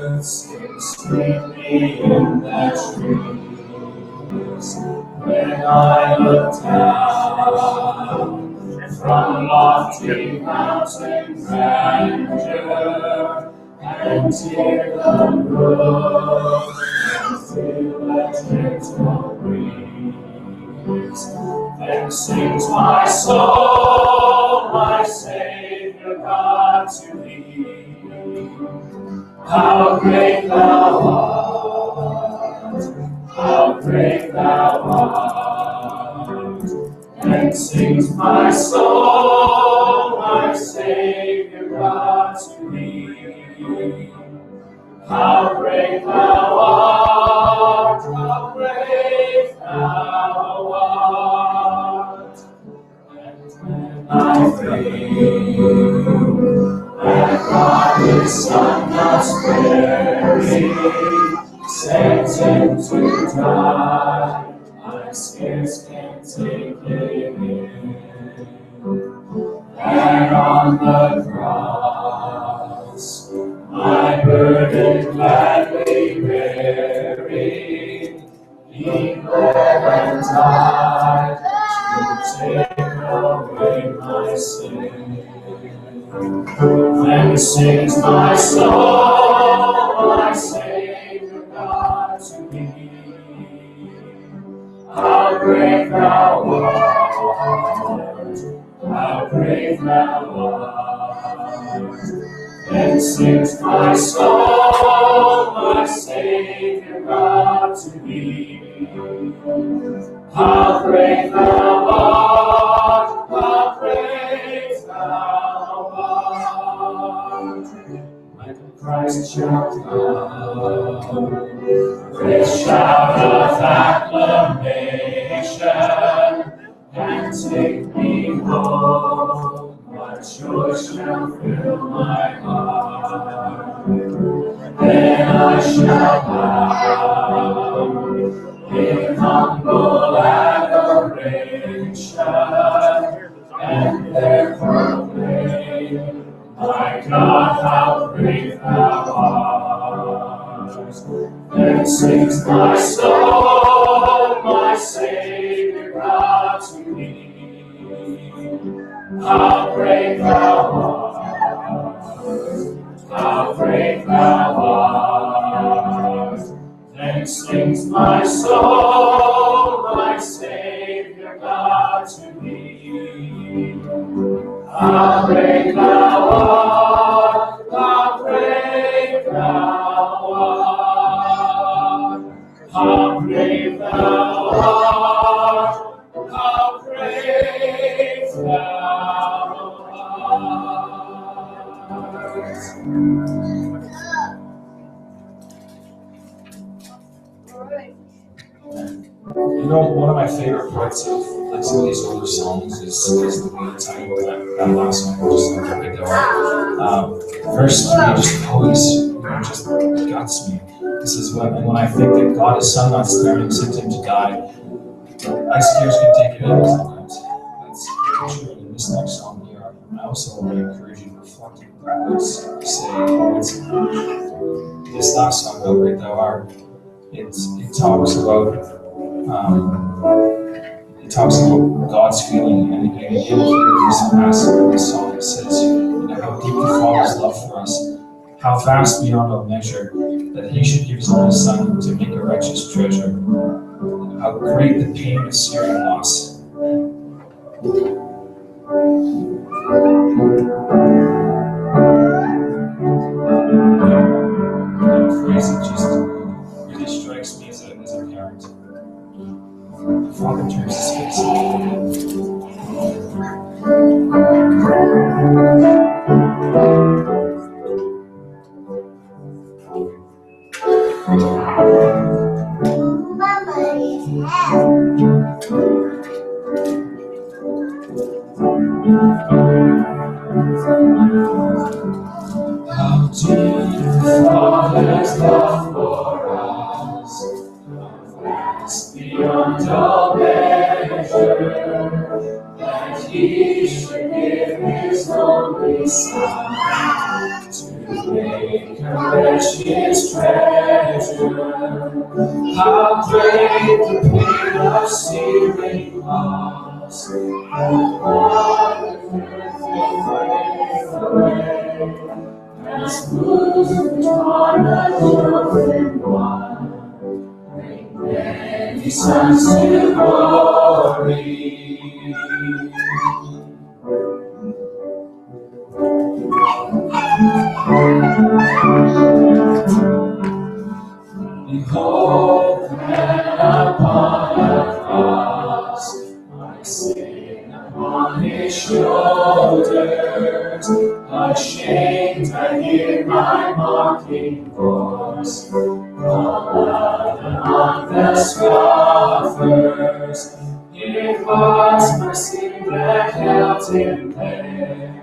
Sings sweetly in the trees. When I look down from lofty mountain grandeur and hear the brook and feel the gentle breeze, then sings my soul, my Savior God, to thee. How great thou art, how great thou art, and sings my soul, my Savior God, to thee. How great thou art, how great thou art, and when I think that God His Son must bury, sent Him to die, I scarce can take it in. And on the cross, my burden gladly bearing, He bled and died to take away my sin. Then sings my soul, my Savior God, to thee. How great thou art, how great thou art. Then sings my soul, my Savior God, to thee. How great thou art, how great thou art. When Christ shall come, with shout of acclamation, and take me home, what joy shall fill my heart. Then I shall bow in humble adoration, and there proclaim, my God, how great thou art. Then sings my soul, my Savior God, to thee. How great thou art, how great thou art. Then sings my soul, my Savior God, to thee. How great thou art, how great thou art. How great thou art, how great thou art. You know, one of my favorite parts of like some of these older songs is the lead time of that last song, just like right there. Verse 3 just always just guts me. This is when I think that God His Son not spared Him, sent Him to die, I scarce can take it in sometimes. That's very true. And in this next song here, I also want to encourage you to reflect on the words say, this last song, How Great Thou Art, it talks about God's feeling, and in the passage of this song it says, how deep the Father's love for us, how vast beyond all measure, that He should give His only Son to make a righteous treasure. How great the pain of searing loss. The phrase that just really strikes me as a parent. The Father turns His face How deep the Father's love for us, vast beyond all measure, that He should give His only Son to make a precious treasure. How great the pain of searing loss. What the earth away. As smooth torn the children one. Bring many sons to glory. Behold the man upon the cross, my sin upon his shoulders. Ashamed, I hear my mocking voice, call out among the scoffers. It was my sin that held him there,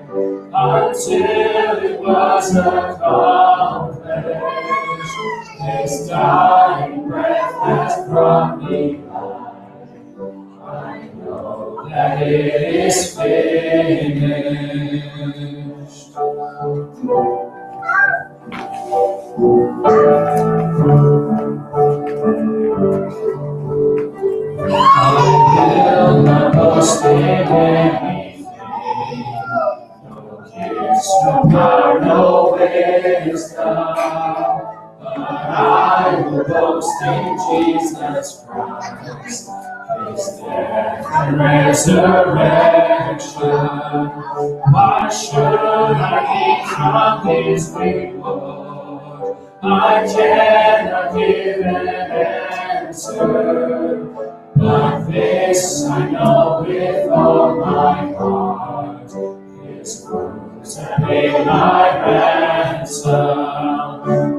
until it was accomplished. His dying breath has brought me life. I know that it is finished. I will not boast in anything, no gifts, no power, no wisdom, but I will boast in Jesus Christ, His death and resurrection. Why should I gain from His reward? I cannot give an answer. But this I know with all my heart, His wounds have paid my ransom.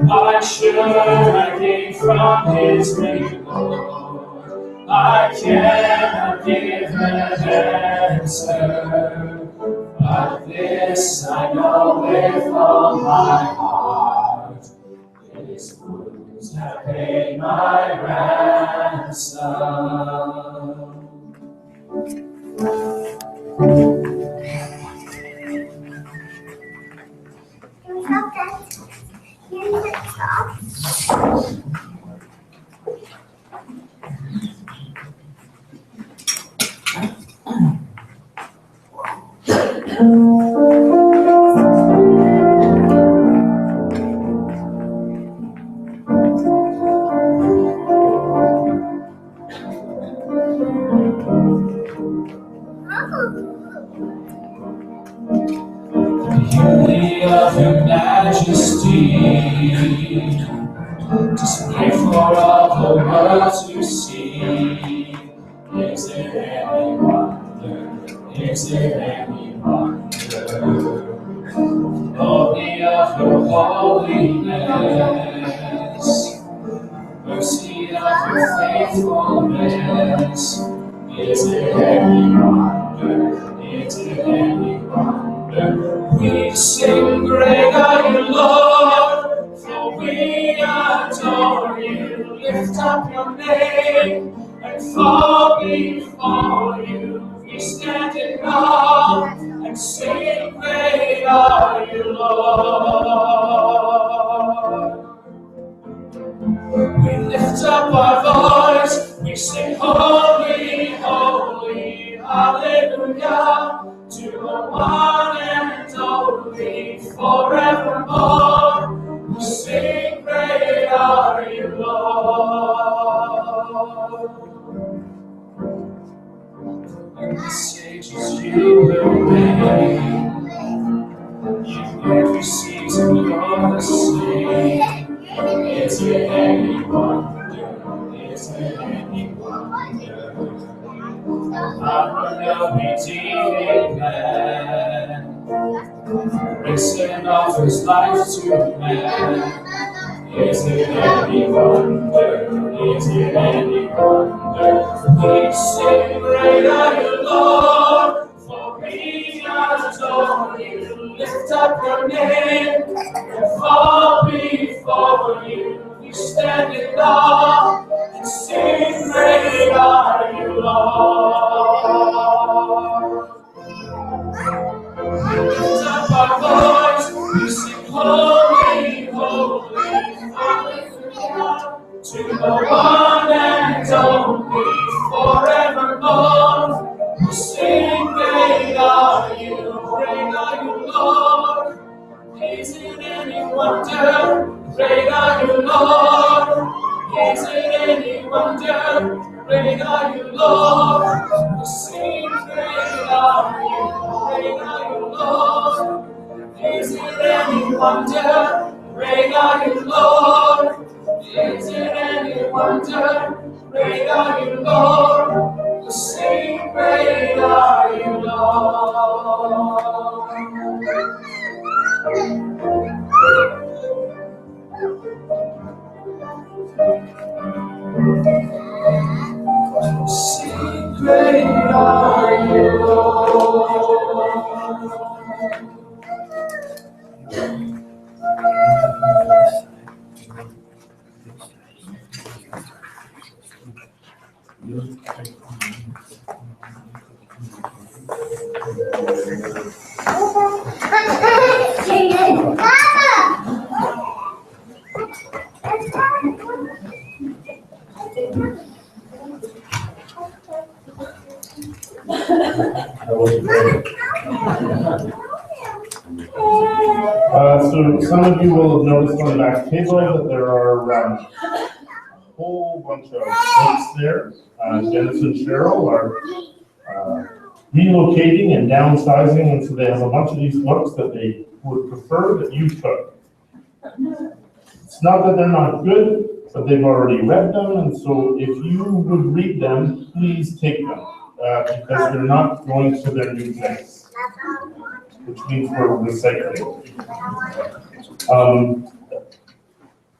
Why should I gain from His reward? I cannot give an answer. But this I know with all my heart, His wounds have paid my ransom. Beauty of your majesty, display for all the world to see. Is there any wonder? Is there any wonder? Glory of your holiness, mercy of your faithfulness. Is there any wonder? Is there any wonder? We sing, great are you, Lord, for we adore you. Lift up your name and fall before you. We stand in awe and sing, great are you, Lord. We lift up our voice, we sing, holy, holy, hallelujah, to the one and only, forevermore. We sing, great are you, Lord. And the sages you will reign, in every season you're the same. Is there any wonder? Is there any wonder? Our redeeming man, risen offers life to man. Is there any wonder? Is there any wonder? We sing, great are you, Lord, for we adore you. Lift up your name and fall before you. We stand in awe and sing, great are you, Lord. We lift up our voice, we sing, holy, holy, the one and only forevermore. Sing, great are you, Lord. Is it any wonder, great are you, Lord? Is it any wonder, great are you, Lord? Sing, great are you, Lord? Is it any wonder, great are you, Lord? Is it any wonder, great are you, Lord? Sing, great are you, Lord? Sing, great are you, So some of you will have noticed on the back table that there are a whole bunch of books there. Dennis and Cheryl are relocating and downsizing, and so they have a bunch of these books that they would prefer that you took. It's not that they're not good, but they've already read them, and so if you would read them, please take them, because they're not going to their new place, which means we're recycling.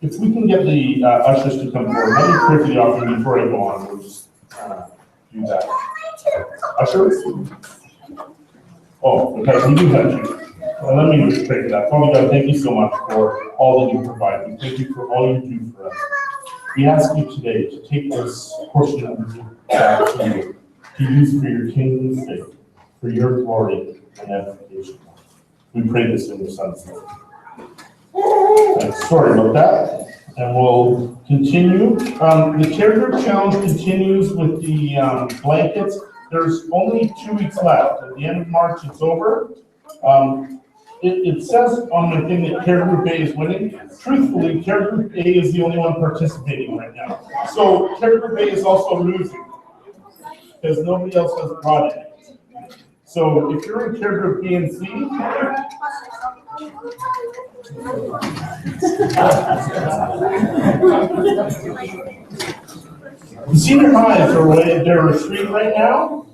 If we can get the ushers to come forward, let me pray for the offering before I go on. We'll just do that. Ushers? Oh, okay, we do have you. Well, let me just pray for that. Father God, thank you so much for all that you provide. We thank you for all you do for us. We ask you today to take this portion of you back to you, to use for your kingdom's sake, for your glory and edification. We pray this in your Son's name. Sorry about that, and we'll continue. The Care Group Challenge continues with the blankets. There's only 2 weeks left. At the end of March, it's over. It says on my thing that Care Group A is winning. Truthfully, Care Group A is the only one participating right now. So Care Group A is also losing because nobody else has brought it. So if you're in Care Group B and C, the senior highs are away at their retreat right now.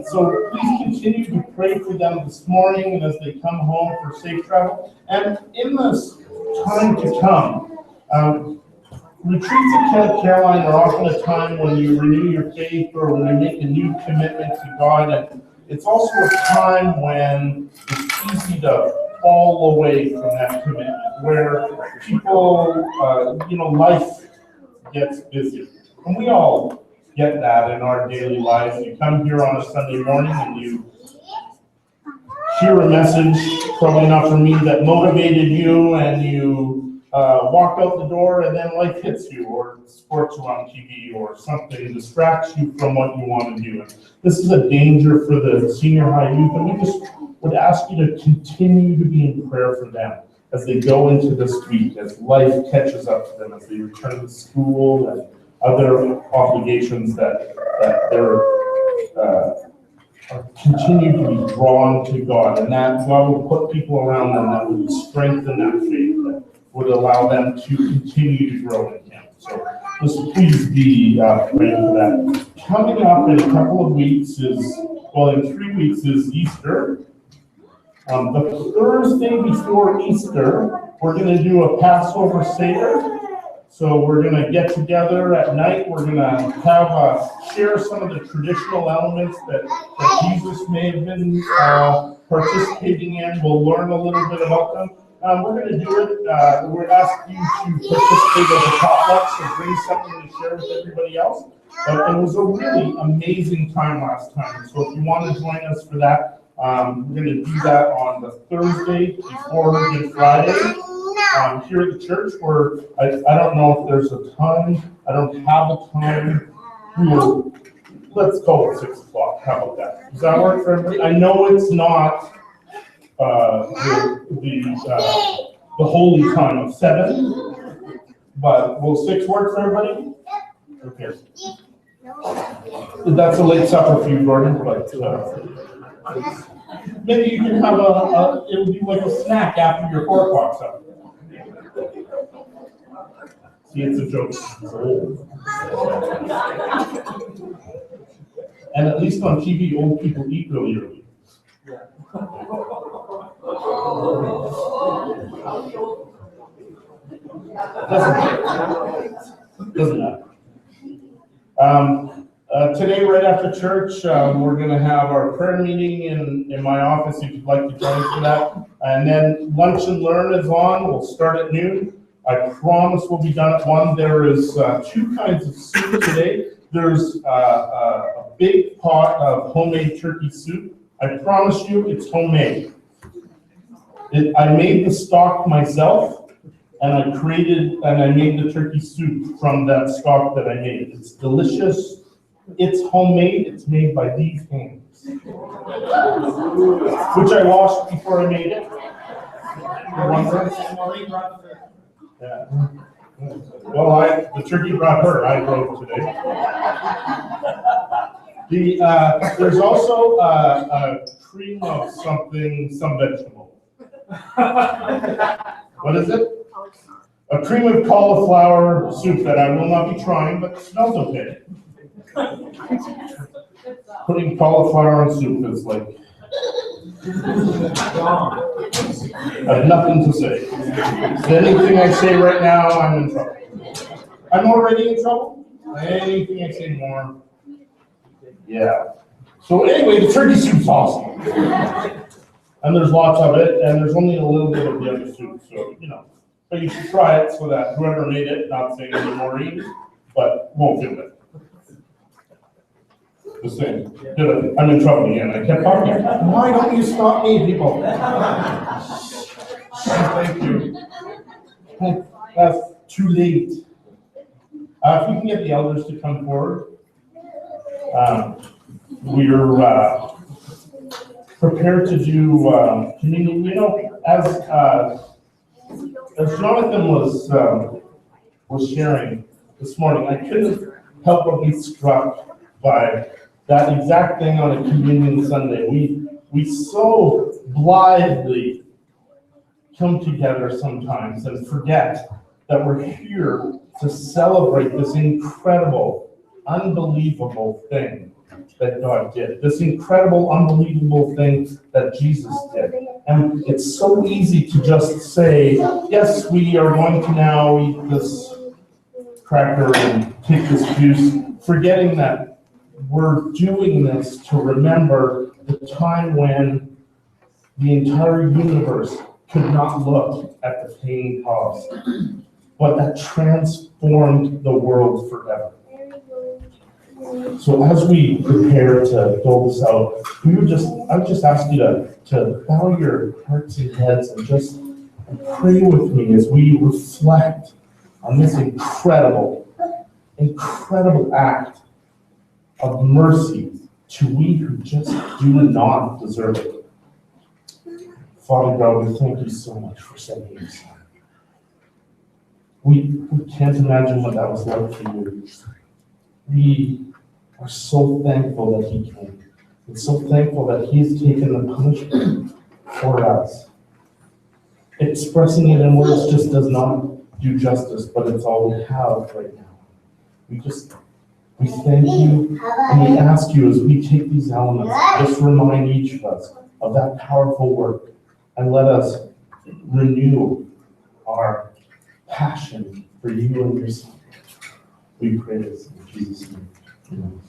So please continue to pray for them this morning and as they come home for safe travel. And in this time to come, retreats at Camp Caroline are often a time when you renew your faith or when you make a new commitment to God. And it's also a time when it's easy to fall away from that commitment, where people, life gets busy. And we all get that in our daily lives. You come here on a Sunday morning and you hear a message, probably not from me, that motivated you, and you walk out the door and then life hits you, or sports are on TV, or something distracts you from what you want to do. And this is a danger for the senior high youth, and we just would ask you to continue to be in prayer for them as they go into this week, as life catches up to them, as they return to school and other obligations that they're continue to be drawn to God, and that God will put people around them that would strengthen that faith, that would allow them to continue to grow in Him. So just please be praying for that. Coming up in a couple of weeks in 3 weeks is Easter. The Thursday before Easter, we're going to do a Passover Seder. So we're going to get together at night. We're going to have share some of the traditional elements that Jesus may have been participating in. We'll learn a little bit about them. We're going to do it. We're asking you to participate in the potluck, so bring something to share with everybody else. But it was a really amazing time last time. So if you want to join us for that, we're going to do that on the Thursday before Good Friday. here at the church, where I don't know if there's a time, I don't have a time. Let's call it 6 o'clock, how about that? Does that work for everybody? I know it's not the holy time of 7, but will 6 work for everybody? Okay. That's a late supper for you, Gordon, but maybe you can have it'll be like a snack after your 4 o'clock supper. See, it's a joke. It's old. And at least on TV, old people eat really early. Doesn't matter. Today, right after church, we're going to have our prayer meeting in my office if you'd like to join us for that. And then Lunch and Learn is on. We'll start at noon. I promise we'll be done at 1. There is 2 kinds of soup today. There's a big pot of homemade turkey soup. I promise you it's homemade. I made the stock myself, and I made the turkey soup from that stock that I made. It's delicious. It's homemade. It's made by these hands, which I washed before I made it. Yeah. Well, the turkey brought her. I drove today. There's also a cream of something, some vegetable. What is it? A cream of cauliflower soup that I will not be trying, but it smells okay. Putting cauliflower on soup is like, I have nothing to say. Anything I say right now, I'm in trouble. I'm already in trouble? Anything I say more? Yeah. So anyway, the turkey soup's awesome. And there's lots of it, and there's only a little bit of the other soup, so, But you should try it so that whoever made it, not saying any Maureen, but won't feel it. The same. I'm in trouble again. I kept talking. Why don't you stop me, people? Thank you. That's too late. If we can get the elders to come forward. We're prepared to do communion. As Jonathan was sharing this morning, I couldn't help but be struck by that exact thing on a communion Sunday. We so blithely come together sometimes and forget that we're here to celebrate this incredible, unbelievable thing that God did, this incredible, unbelievable thing that Jesus did. And it's so easy to just say, yes, we are going to now eat this cracker and take this juice, forgetting that we're doing this to remember the time when the entire universe could not look at the pain caused, but that transformed the world forever. So as we prepare to dole this out, I would just ask you to bow your hearts and heads and just pray with me as we reflect on this incredible act of mercy to we who just do not deserve it. Father God, we thank you so much for sending your Son. We can't imagine what that was like for you. We are so thankful that he came. We're so thankful that he's taken the punishment for us. Expressing it in words just does not do justice, but it's all we have right now. We thank you, and we ask you as we take these elements, just remind each of us of that powerful work, and let us renew our passion for you and your Son. We pray this in Jesus' name. Amen.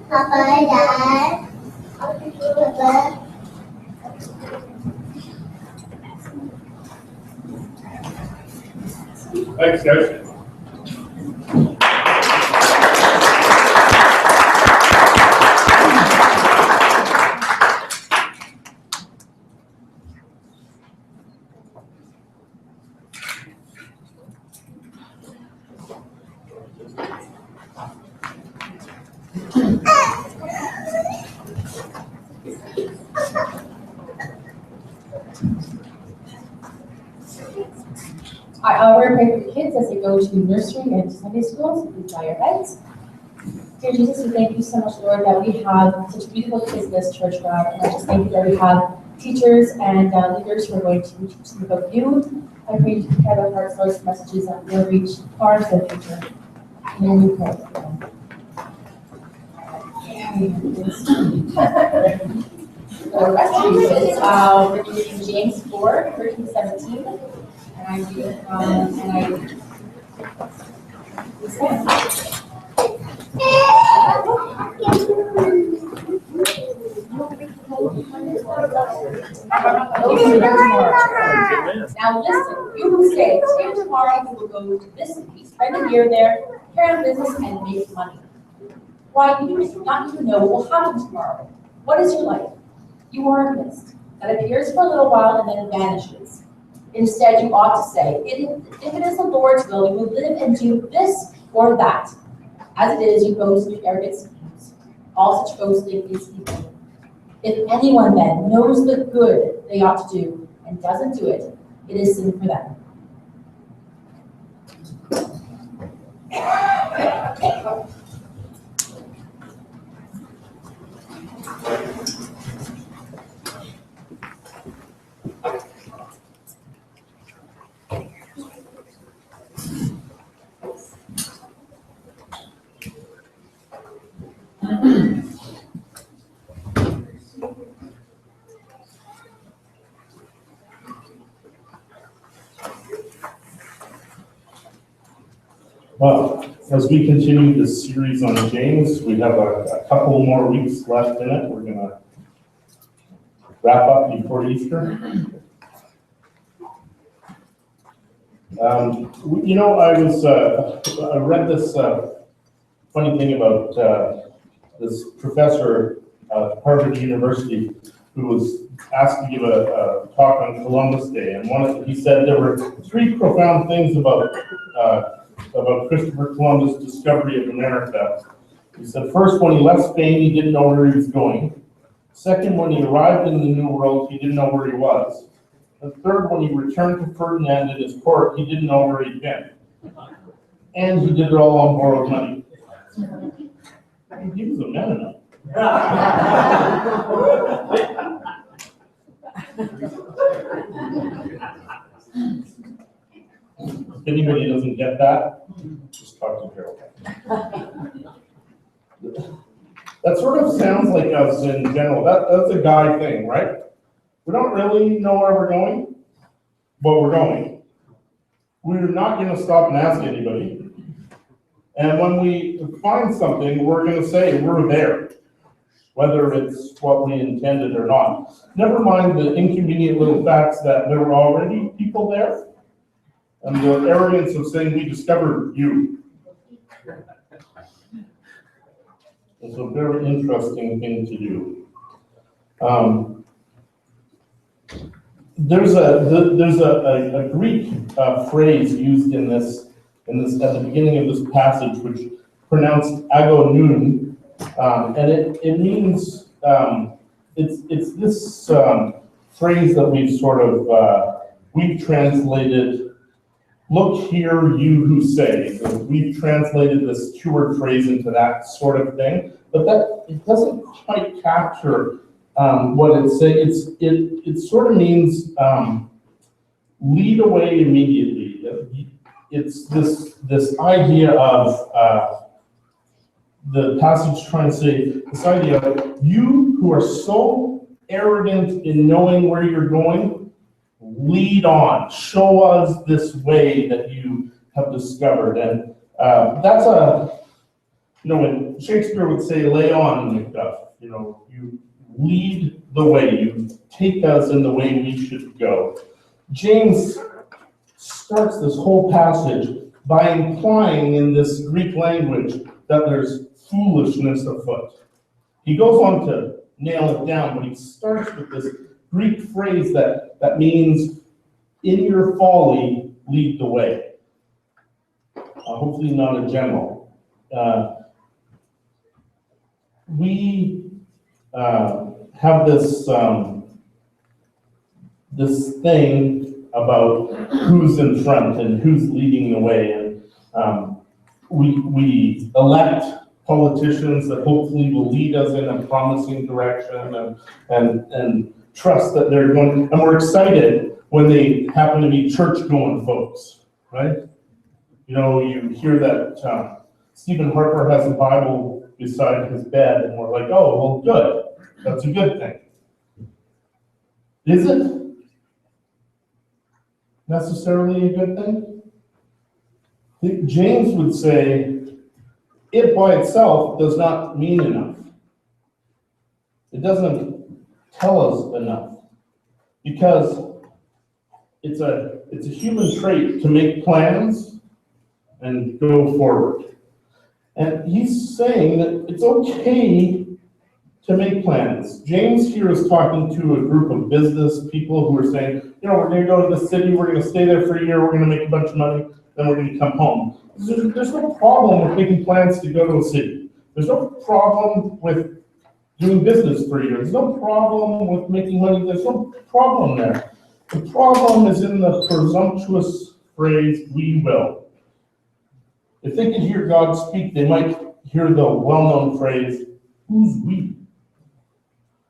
Papa, Dad. Papa. Thanks, guys. We're going to pray for the kids as they go to nursery and Sunday school, so please bow your heads. Dear Jesus, we thank you so much, Lord, that we have such beautiful kids in this church, God. And I just thank you that we have teachers and leaders who are going to teach them about you. I pray you prepare their hearts, Lord, messages that will reach far into the future. And we pray. The rest of you is we're reading James 4, 13-17. And I do, and I Now listen, you who say, today or tomorrow we will go to this city, spend a year there, carry on business, and make money. Why, you do not even know what will happen tomorrow. What is your life? You are a mist that appears for a little while and then vanishes. Instead, you ought to say, if it is the Lord's will, you will live and do this or that. As it is, you boast in arrogant schemes. All such boasting is evil. If anyone then knows the good they ought to do and doesn't do it, It is sin for them. Well, as we continue this series on James, we have a couple more weeks left in it. We're gonna wrap up before Easter. You know, I read this funny thing about this professor at Harvard University who was asked to give a talk on Columbus Day, and he said there were three profound things about Christopher Columbus' discovery of America. He said, first, when he left Spain, he didn't know where he was going. Second, when he arrived in the New World, he didn't know where he was. And third, when he returned to Ferdinand at his court, he didn't know where he'd been. And he did it all on borrowed money. He was a Mennonite. If anybody doesn't get that, just talk to Harold. That sort of sounds like us in general. That's a guy thing, right? We don't really know where we're going, but we're going. We're not going to stop and ask anybody. And when we find something, we're going to say we're there, whether it's what we intended or not. Never mind the inconvenient little facts that there were already people there, and the arrogance of saying we discovered you. It's a very interesting thing to do. There's a Greek phrase used in this at the beginning of this passage, which pronounced agonoun, and it means it's this phrase that we've translated. Look here, you who say. So we've translated this two-word phrase into that sort of thing, but it doesn't quite capture what it's saying. It sort of means lead away immediately. It's this idea of the passage trying to say this idea of you who are so arrogant in knowing where you're going. Lead on, show us this way that you have discovered. And that's when Shakespeare would say, lay on, Macduff, you lead the way, you take us in the way we should go. James starts this whole passage by implying in this Greek language that there's foolishness afoot. He goes on to nail it down, but he starts with this Greek phrase that means, in your folly, lead the way. Hopefully not a general. We have this thing about who's in front and who's leading the way, and we elect politicians that hopefully will lead us in a promising direction and trust that they're going, and we're excited when they happen to be church-going folks, right? You hear that Stephen Harper has a Bible beside his bed, and we're like, oh, well, good. That's a good thing. Is it necessarily a good thing? I think James would say, it by itself does not mean enough. It doesn't tell us enough, because it's a human trait to make plans and go forward. And he's saying that it's okay to make plans. James here is talking to a group of business people who are saying, we're going to go to the city, we're going to stay there for a year, we're going to make a bunch of money, then we're going to come home. There's no problem with making plans to go to a city. There's no problem with doing business for a year. There's no problem with making money. There's no problem there. The problem is in the presumptuous phrase, we will. If they could hear God speak, they might hear the well-known phrase, who's we?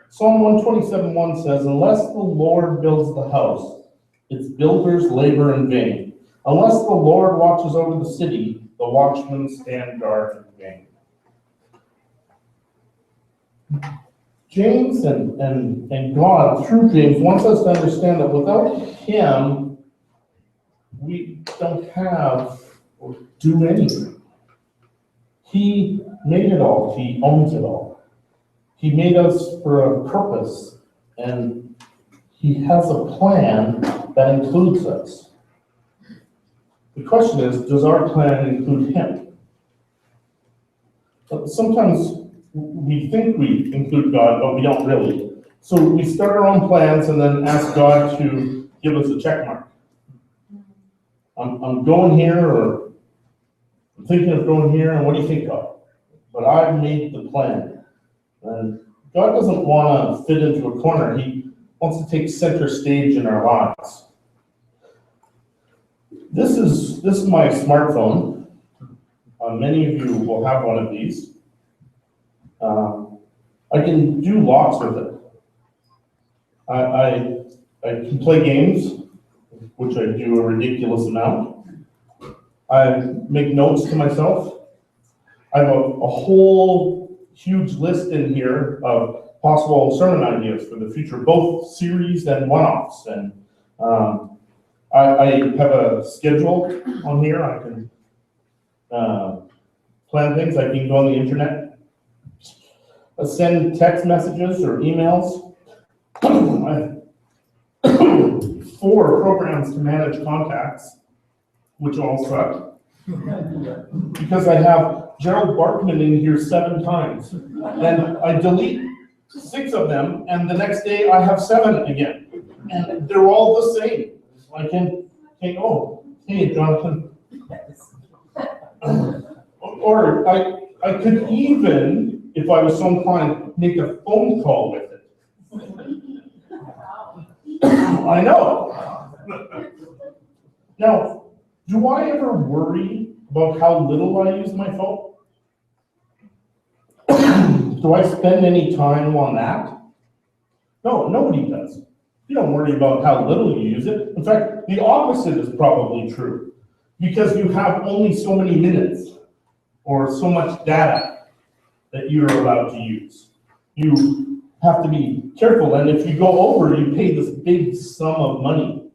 Psalm 127:1 says, unless the Lord builds the house, its builders labor in vain. Unless the Lord watches over the city, the watchmen stand guard in vain. James and God, through James, wants us to understand that without him, we don't have or do anything. He made it all. He owns it all. He made us for a purpose, and he has a plan that includes us. The question is, does our plan include him? But sometimes we think we include God, but we don't really. So we start our own plans and then ask God to give us a check mark. I'm going here, or I'm thinking of going here, and what do you think, God? But I've made the plan. And God doesn't want to fit into a corner. He wants to take center stage in our lives. This is my smartphone. Many of you will have one of these. I can do lots with it. I can play games, which I do a ridiculous amount. I make notes to myself. I have a whole huge list in here of possible sermon ideas for the future, both series and one-offs. And I have a schedule on here. I can plan things. I can go on the internet, send text messages or emails. I have 4 programs to manage contacts, which all suck. Because I have Gerald Barkman in here 7 times. And I delete 6 of them, and the next day I have 7 again. And they're all the same. I can think, oh, hey, Jonathan. Or I could even, if I was so inclined, make a phone call with it. I know. Now, do I ever worry about how little I use my phone? Do I spend any time on that? No, nobody does. You don't worry about how little you use it. In fact, the opposite is probably true, because you have only so many minutes or so much data that you're allowed to use. You have to be careful, and if you go over, you pay this big sum of money.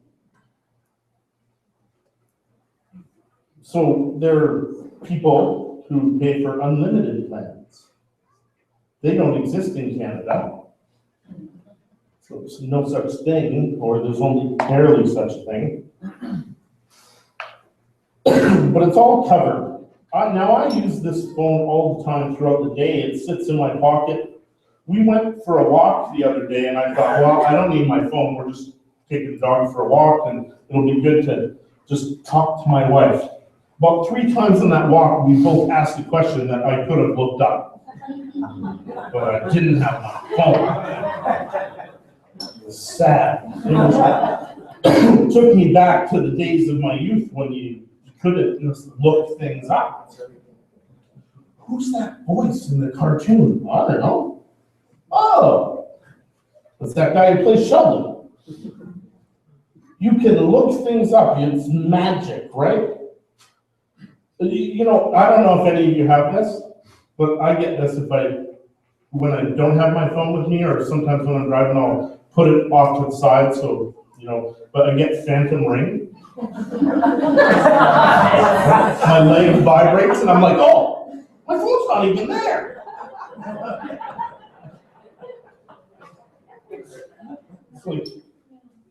So there are people who pay for unlimited plans. They don't exist in Canada. So there's no such thing, or there's only barely such a thing. But it's all covered. Now I use this phone all the time throughout the day. It sits in my pocket. We went for a walk the other day, and I thought, well, I don't need my phone. We're just taking the dog for a walk, and it'll be good to just talk to my wife. About 3 times on that walk, we both asked a question that I could have looked up, but I didn't have my phone. It was sad. It took me back to the days of my youth when you couldn't just look things up. Who's that voice in the cartoon? I don't know. Oh, it's that guy who plays Sheldon. You can look things up. It's magic, right? You know, I don't know if any of you have this, but I get this when I don't have my phone with me, or sometimes when I'm driving, I'll put it off to the side, so, you know, but I get phantom ring. My leg vibrates, and I'm like, oh, my phone's not even there. It's like,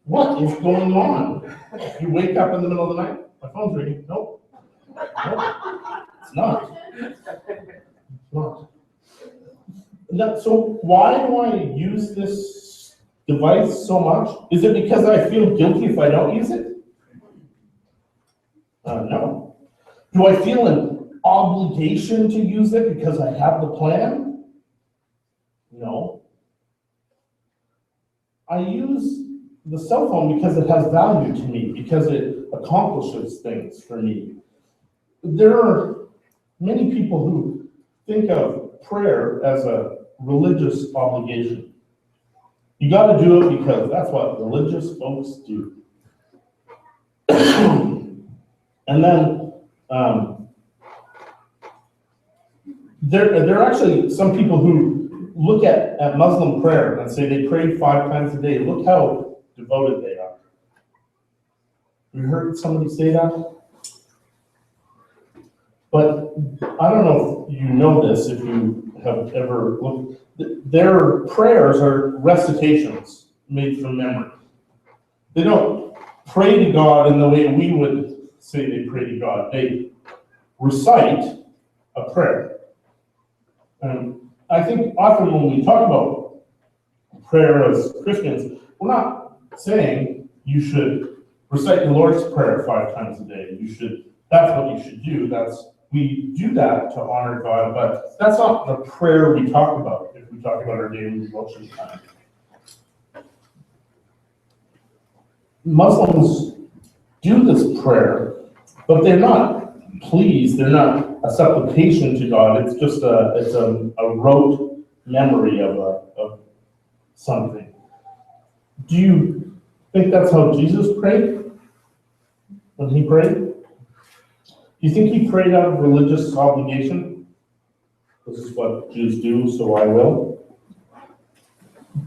what is going on? You wake up in the middle of the night, my phone's ringing. Nope. It's not. It's not. So why do I use this device so much? Is it because I feel guilty if I don't use it? No. Do I feel an obligation to use it because I have the plan? No. I use the cell phone because it has value to me, because it accomplishes things for me. There are many people who think of prayer as a religious obligation. You got to do it because that's what religious folks do. And then there are actually some people who look at Muslim prayer and say they pray 5 times a day. Look how devoted they are. You heard somebody say that? But I don't know if you know this, if you have ever looked. Their prayers are recitations made from memory. They don't pray to God in the way we would say they pray to God. They recite a prayer. And I think often when we talk about prayer as Christians, we're not saying you should recite the Lord's Prayer 5 times a day. That's what you should do. We do that to honor God, but that's not the prayer we talk about if we talk about our daily devotion time. Muslims do this prayer, but they're not pleas, they're not a supplication to God. It's just a rote memory of something. Do you think that's how Jesus prayed when he prayed? Do you think he prayed out of religious obligation? This is what Jews do, so I will.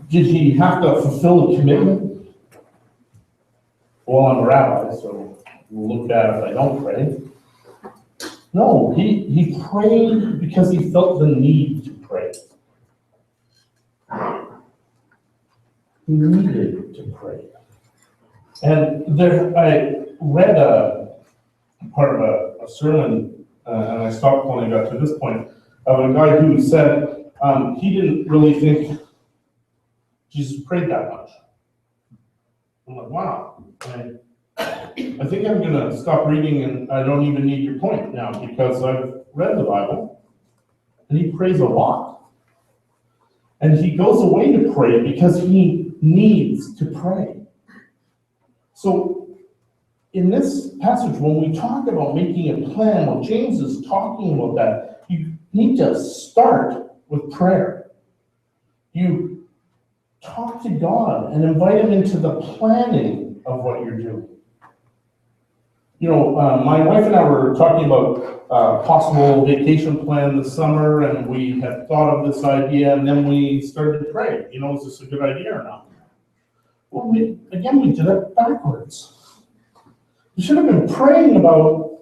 Did he have to fulfill a commitment? Well, I'm a rabbi, so we'll look bad if I don't pray. No, he prayed because he felt the need to pray. He needed to pray. And I read a part of a sermon, and I stopped when I got to this point, of a guy who said he didn't really think Jesus prayed that much. I'm like, wow. I think I'm going to stop reading, and I don't even need your point now because I've read the Bible, and he prays a lot. And he goes away to pray because he needs to pray. So in this passage, when we talk about making a plan, well, James is talking about that. You need to start with prayer. You talk to God and invite him into the planning of what you're doing. You know, my wife and I were talking about possible vacation plan this summer, and we had thought of this idea, and then we started to pray. You know, is this a good idea or not? Well, we did it backwards. We should have been praying about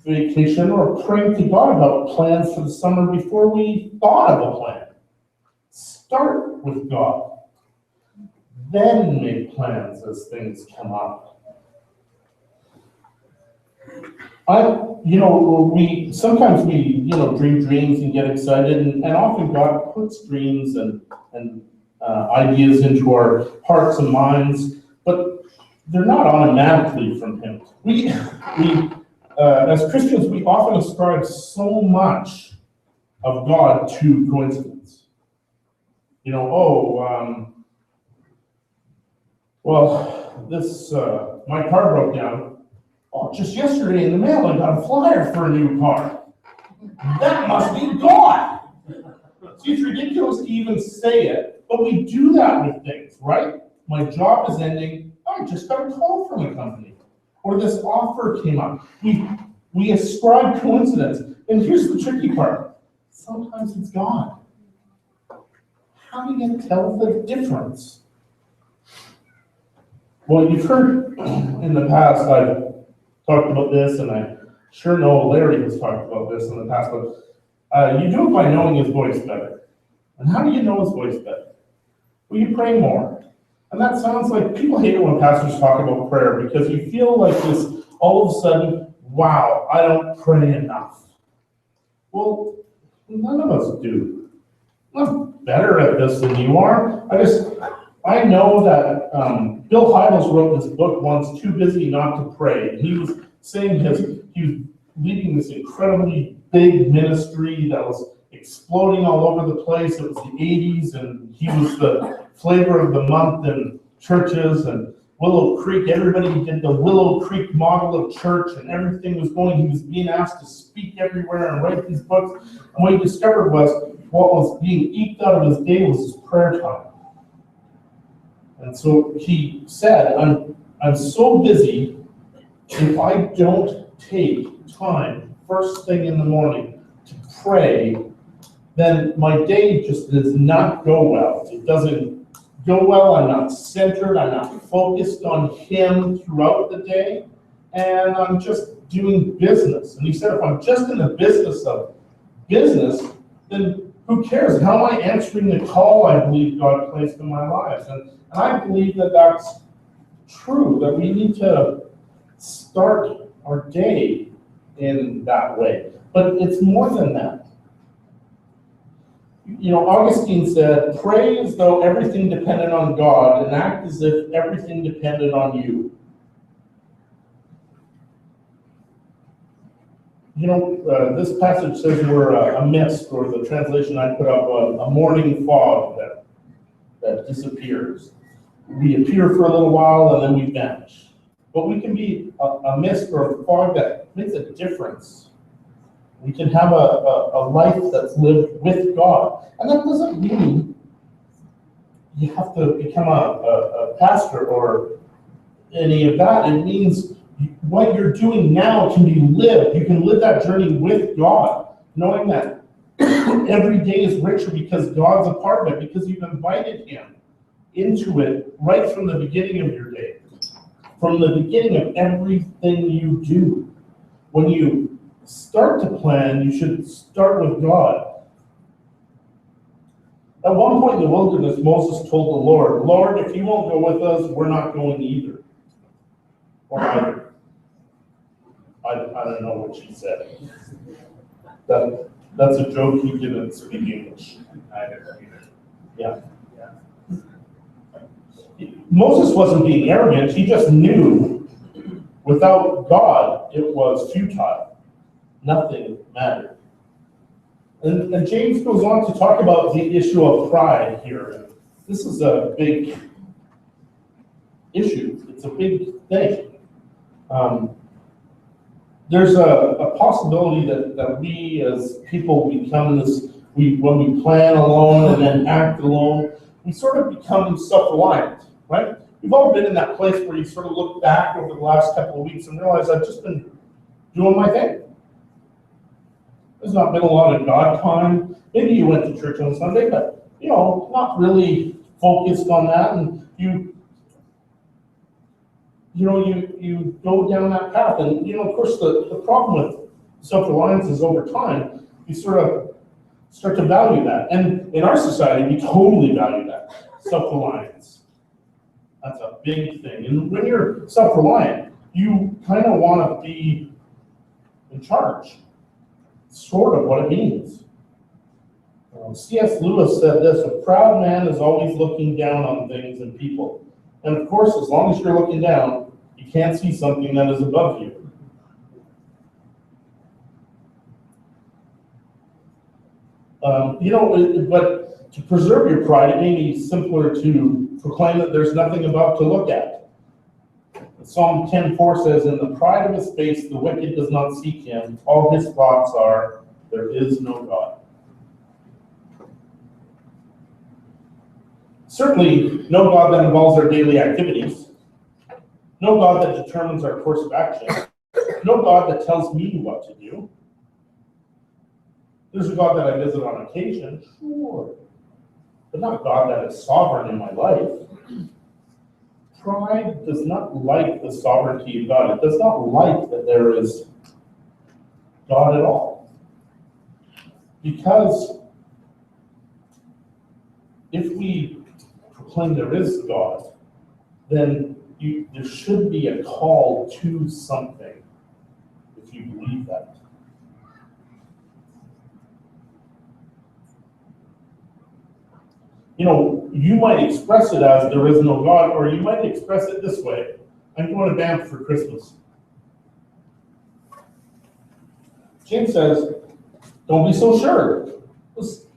vacation or praying to God about plans for the summer before we thought of a plan. Start with God. Then make plans as things come up. Sometimes we dream dreams and get excited, and often God puts dreams and ideas into our hearts and minds, but they're not automatically from him. We as Christians, we often ascribe so much of God to coincidence. My car broke down. Oh, just yesterday in the mail, I got a flyer for a new car. That must be God. See, it's ridiculous to even say it, but we do that with things, right? My job is ending. I just got a call from a company. Or this offer came up. We ascribe coincidence. And here's the tricky part. Sometimes it's God. How do you tell the difference? Well, you've heard in the past, I've talked about this, and I sure know Larry has talked about this in the past, but you do it by knowing his voice better. And how do you know his voice better? Well, you pray more. And that sounds like, people hate it when pastors talk about prayer because you feel like this, all of a sudden, wow, I don't pray enough. Well, none of us do. I'm better at this than you are. I know that Bill Hybels wrote this book once, Too Busy Not to Pray. And he was saying he was leading this incredibly big ministry that was exploding all over the place. It was the 80s, and he was the flavor of the month in churches and Willow Creek. Everybody did the Willow Creek model of church and everything was going. He was being asked to speak everywhere and write these books. And what he discovered was what was being eked out of his day was his prayer time. And so he said, I'm so busy, if I don't take time first thing in the morning to pray, then my day just does not go well. It doesn't go well. I'm not centered. I'm not focused on him throughout the day. And I'm just doing business. And he said, if I'm just in the business of business, then who cares? How am I answering the call I believe God placed in my life? And I believe that that's true, that we need to start our day in that way. But it's more than that. You know, Augustine said, pray as though everything depended on God and act as if everything depended on you. You know, this passage says we're a mist, or the translation I put up, a morning fog that disappears. We appear for a little while and then we vanish. But we can be a mist or a fog that makes a difference. We can have a life that's lived with God. And that doesn't mean you have to become a pastor or any of that. It means what you're doing now can be lived. You can live that journey with God, knowing that every day is richer because God's a part of it, because you've invited him into it right from the beginning of your day, from the beginning of everything you do. When you start to plan, you should start with God. At one point in the wilderness, Moses told the Lord, Lord, if you won't go with us, we're not going either. Or either. I don't know what she said. That's a joke. He didn't speak English. Yeah. Moses wasn't being arrogant. He just knew without God it was futile. Nothing mattered. And James goes on to talk about the issue of pride here. This is a big issue. It's a big thing. There's a possibility that we as people become this, when we plan alone and then act alone, we sort of become self-reliant, right? We've all been in that place where you sort of look back over the last couple of weeks and realize I've just been doing my thing. There's not been a lot of God time. Maybe you went to church on Sunday, but not really focused on that, and you go down that path. And of course the problem with self-reliance is over time, you sort of start to value that. And in our society, we totally value that, self-reliance. That's a big thing. And when you're self-reliant, you kind of want to be in charge. Sort of what it means. C.S. Lewis said this, a proud man is always looking down on things and people. And of course, as long as you're looking down, you can't see something that is above you. But to preserve your pride, it may be simpler to proclaim that there's nothing above to look at. Psalm 10:4 says, in the pride of his face, the wicked does not seek him. All his thoughts are, there is no God. Certainly, no God that involves our daily activities. No God that determines our course of action. No God that tells me what to do. There's a God that I visit on occasion, sure, but not God that is sovereign in my life. Pride does not like the sovereignty of God. It does not like that there is God at all. Because if we proclaim there is God, then there should be a call to something, if you believe that. You might express it as there is no God, or you might express it this way. I'm going to Banff for Christmas. James says, don't be so sure.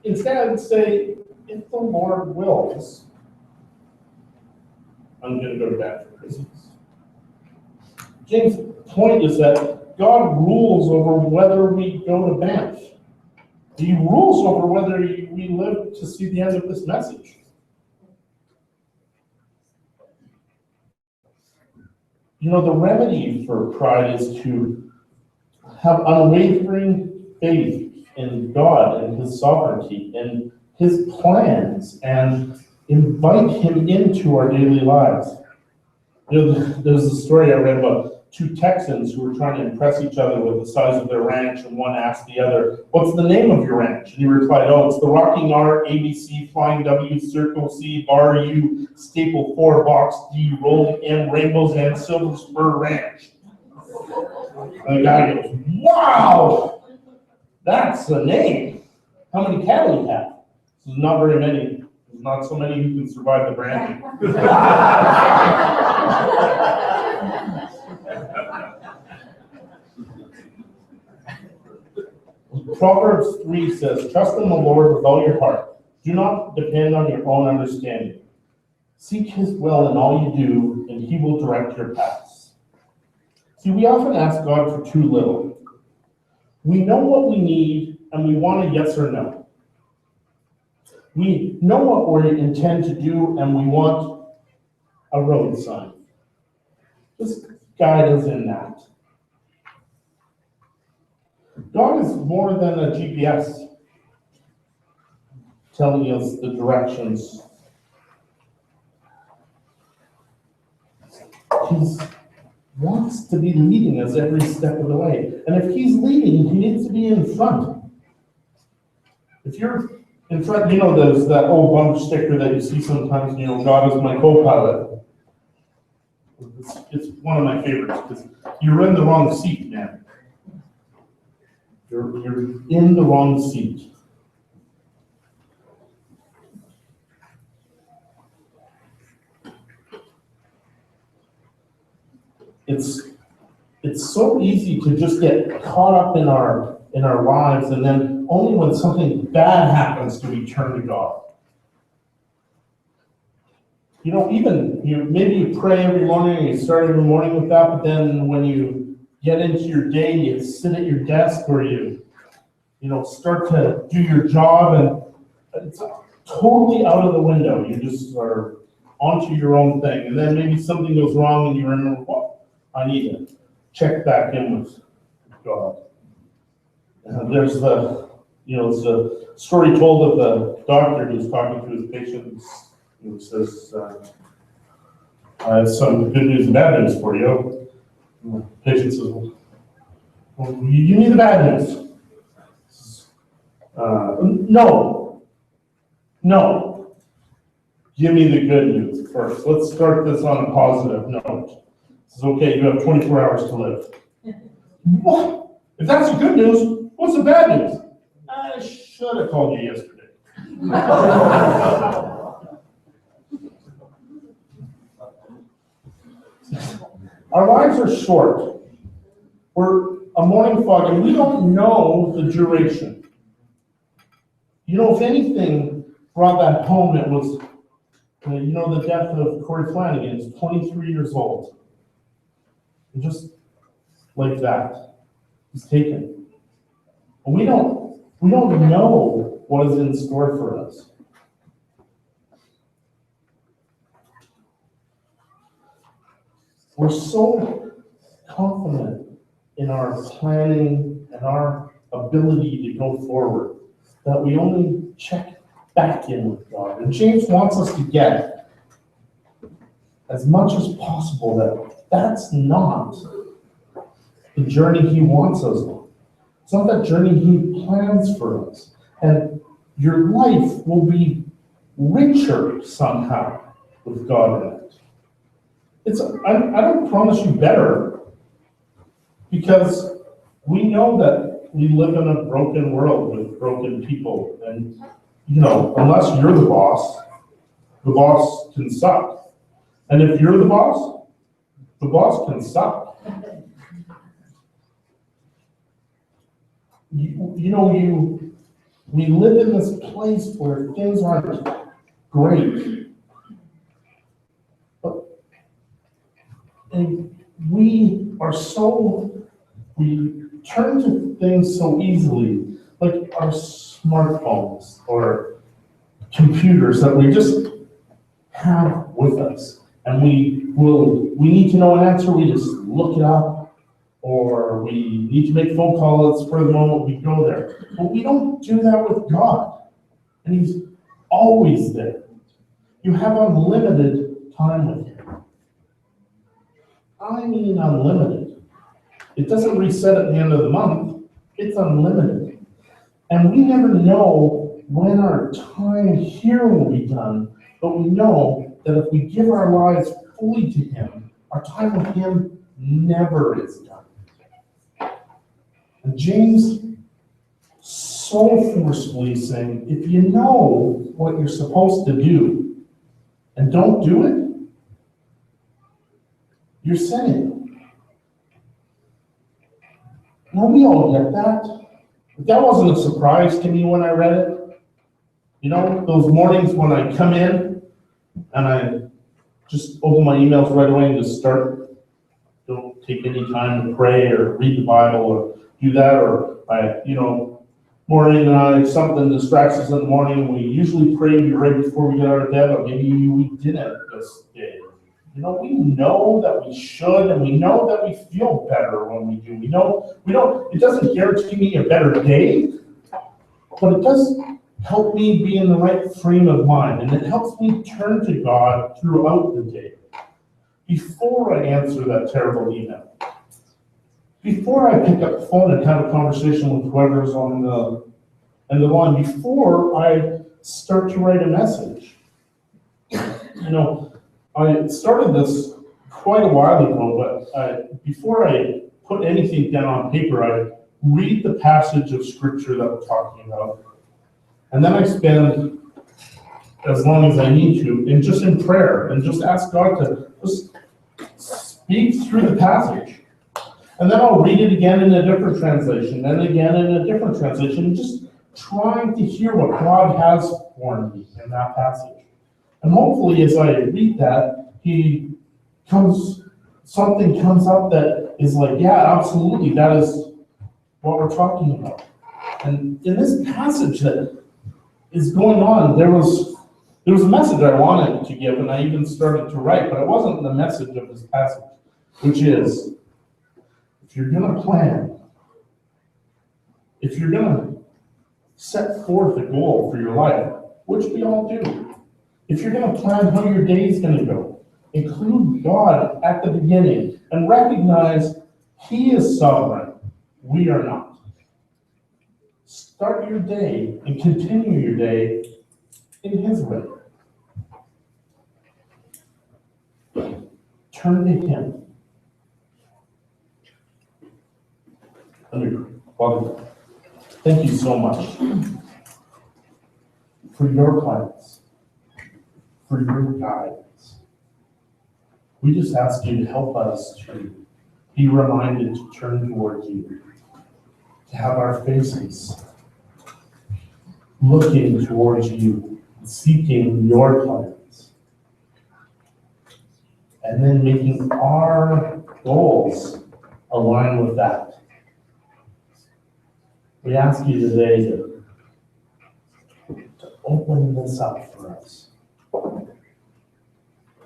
Instead, say, if the Lord wills, I'm gonna go to bed for Christmas. James' point is that God rules over whether we go to Banff. He rules over whether we live to see the end of this message. You know, the remedy for pride is to have unwavering faith in God and His sovereignty and His plans and invite Him into our daily lives. You know, there's a story I read about two Texans who were trying to impress each other with the size of their ranch, and one asked the other, "What's the name of your ranch?" And he replied, "Oh, it's the Rocking R, ABC, Flying W, Circle C, Bar U, Staple 4, Box D, Rolling M, Rainbows and Silver Spur Ranch." And the guy goes, "Wow, that's the name. How many cattle do you have?" He says, "Not very many. There's not so many who can survive the branding." Proverbs 3 says, "Trust in the Lord with all your heart. Do not depend on your own understanding. Seek His will in all you do, and He will direct your paths." See, we often ask God for too little. We know what we need, and we want a yes or no. We know what we intend to do, and we want a road sign. Just guide us in that. God is more than a GPS telling us the directions. He wants to be leading us every step of the way. And if He's leading, He needs to be in front. If you're in front, you know, there's that old bumper sticker that you see sometimes, you know, "God is my co-pilot." It's one of my favorites because you're in the wrong seat, man. You're in the wrong seat. It's so easy to just get caught up in our lives, and then only when something bad happens do we turn to God. You know, even maybe you pray every morning and you start every morning with that, but then when you get into your day, you sit at your desk or you start to do your job, and it's totally out of the window. You just are onto your own thing, and then maybe something goes wrong and you remember, "Well, I need to check back in with God." And there's it's a story told of the doctor who's talking to his patients. He says, "I have some good news and bad news for you." And the patient says, "Well, you need the bad news." No. Give me the good news first. Let's start this on a positive note. He says, "Okay, you have 24 hours to live." "What? If that's the good news, what's the bad news?" "I should have called you yesterday." Our lives are short. We're a morning fog, and we don't know the duration. You know, if anything brought that home, it was, the death of Corey Flanagan. He's 23 years old. And just like that, he's taken. And we don't know what is in store for us. We're so confident in our planning and our ability to go forward that we only check back in with God. And James wants us to get as much as possible that that's not the journey He wants us on. It's not that journey He plans for us. And your life will be richer somehow with God in it. I don't promise you better, because we know that we live in a broken world with broken people. And, unless you're the boss can suck. And if you're the boss can suck. We live in this place where things aren't great. But And we turn to things so easily, like our smartphones or computers that we just have with us. And we need to know an answer, we just look it up, or we need to make a phone call, it's for the moment, we go there. But we don't do that with God. And He's always there. You have unlimited time with Him. I mean unlimited. It doesn't reset at the end of the month, it's unlimited. And we never know when our time here will be done, but we know that if we give our lives fully to Him, our time with Him never is done. And James so forcefully saying, if you know what you're supposed to do and don't do it, you're sinning. Now we all get that. But that wasn't a surprise to me when I read it. You know, those mornings when I come in and I just open my emails right away and just start, don't take any time to pray or read the Bible or do that, or morning, something distracts us in the morning. We usually pray right before we get out of bed, but maybe we didn't this day. We know that we should, and we know that we feel better when we do. It doesn't guarantee me a better day, but it does help me be in the right frame of mind, and it helps me turn to God throughout the day. Before I answer that terrible email, before I pick up the phone and have a conversation with whoever's on the end of the line, before I start to write a message. I started this quite a while ago, but before I put anything down on paper, I read the passage of scripture that we're talking about, and then I spend as long as I need to in prayer and just ask God to just speak through the passage. And then I'll read it again in a different translation, and again in a different translation, just trying to hear what God has for me in that passage. And hopefully as I read that, something comes up that is like, yeah, absolutely, that is what we're talking about. And in this passage that is going on, there was a message I wanted to give, and I even started to write, but it wasn't the message of this passage, which is, if you're gonna plan, if you're gonna set forth a goal for your life, which we all do, if you're gonna plan how your day is gonna go, include God at the beginning and recognize He is sovereign, we are not. Start your day and continue your day in His way. Turn to Him. Father, thank you so much for your plans, for your guidance. We just ask you to help us to be reminded to turn towards you, to have our faces looking towards you, seeking your plans, and then making our goals align with that. We ask you today to open this up for us.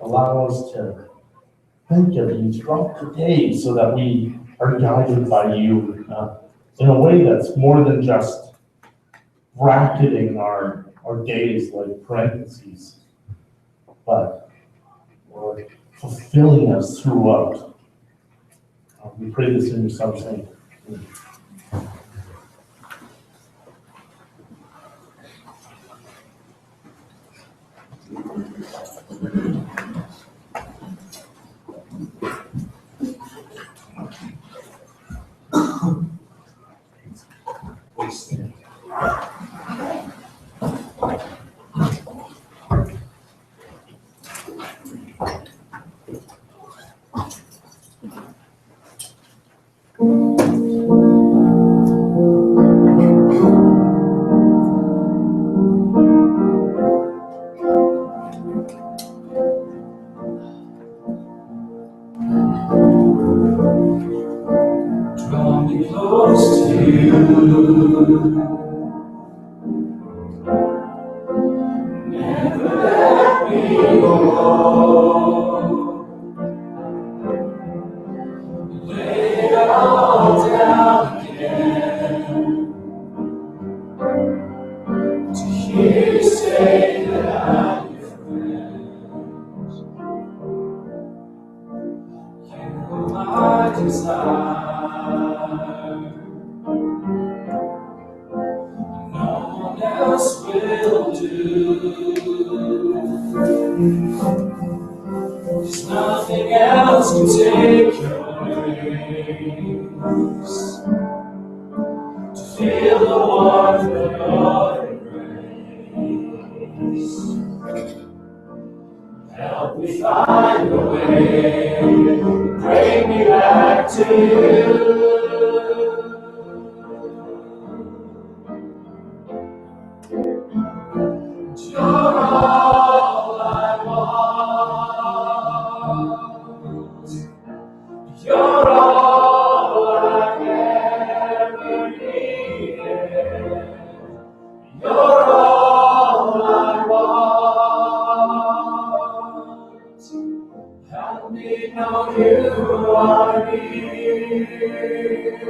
Allow us to think of you throughout the day so that we are guided by you in a way that's more than just bracketing our days like parentheses, but Lord, fulfilling us throughout. We pray this in your Son's name. you. Never let me go. Lay it all down again. To hear you say that I'm your friend. You're my desire. No one else will do. There's nothing else can take your place. To feel the warmth of your embrace. Help me find a way, bring me back to you. You're all I want. You're all I've ever needed. You're all I want. Help me know you are near.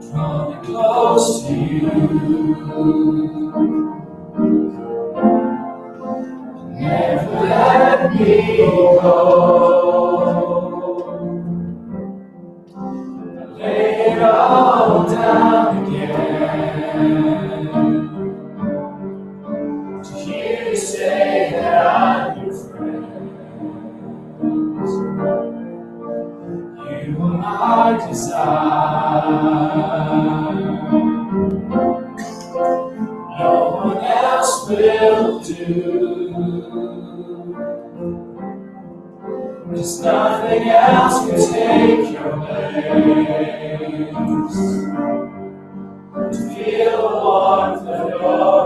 Draw me close to you. Never let me go. Lay it all down again. To hear you say that I'm your friend. You are my desire. No one else will do. There's nothing else can take your place. To feel the warmth of your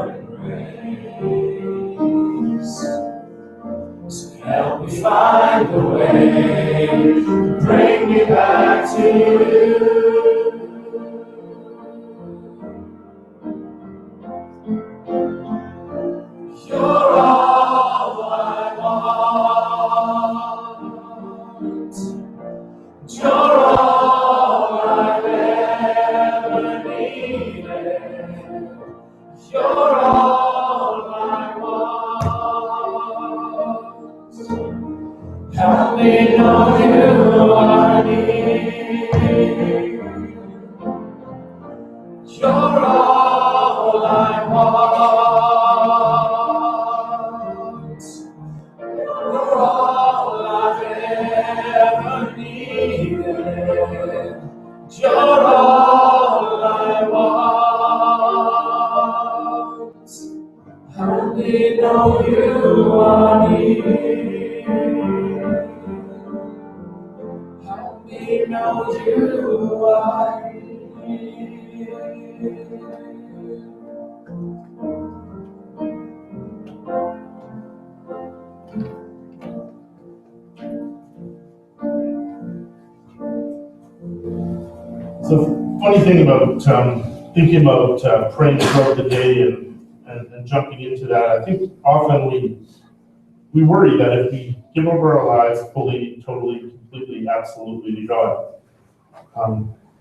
embrace. So help me find a way, bring me back to you. You're all I want. You're all I've ever needed. You're all I want. Help me know you are near. You're all I want. You're all I've ever needed. You're all I want. Help me know you are near. Help me know you are near. So funny thing about thinking about praying throughout the day and jumping into that, I think often we worry that if we give over our lives fully, totally, completely, absolutely to God,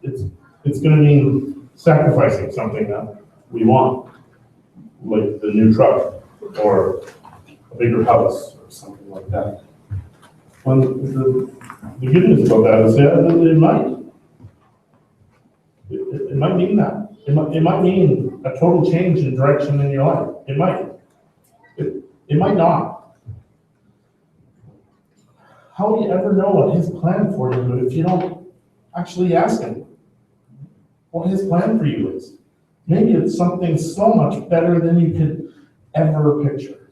it's going to mean sacrificing something that we want, like the new truck or a bigger house or something like that. When the good news about that is that it might. It might mean that. It might mean a total change in direction in your life. It might. It might not. How will you ever know what His plan for you if you don't actually ask Him what His plan for you is? Maybe it's something so much better than you could ever picture.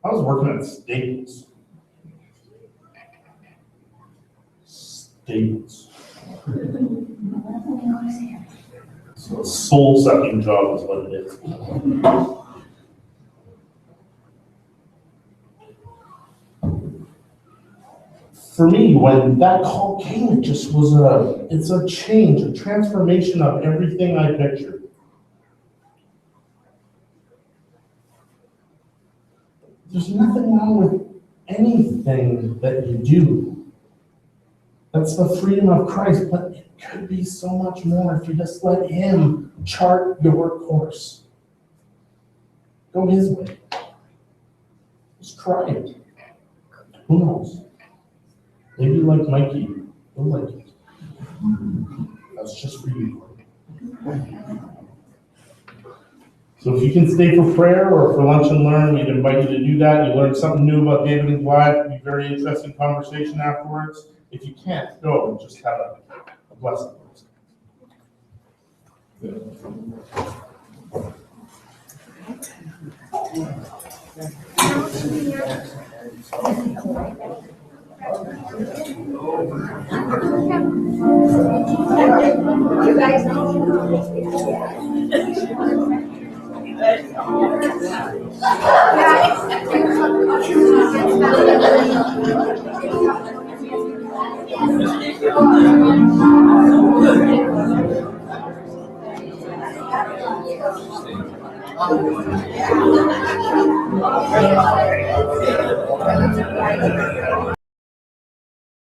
I was working at Staples. So a soul-sucking job is what it is. for me, when that call came, it just was it's a change, a transformation of everything I pictured. There's nothing wrong with anything that you do. That's the freedom of Christ, but it could be so much more if you just let Him chart your course. Go His way. Just try it. Who knows? Maybe like Mikey, you'll like it. That's just for you. So if you can stay for prayer or for lunch and learn, we'd invite you to do that. You learn something new about David and Goliath. It'll be a very interesting conversation afterwards. If you can't, go and just have a blessing. You guys know.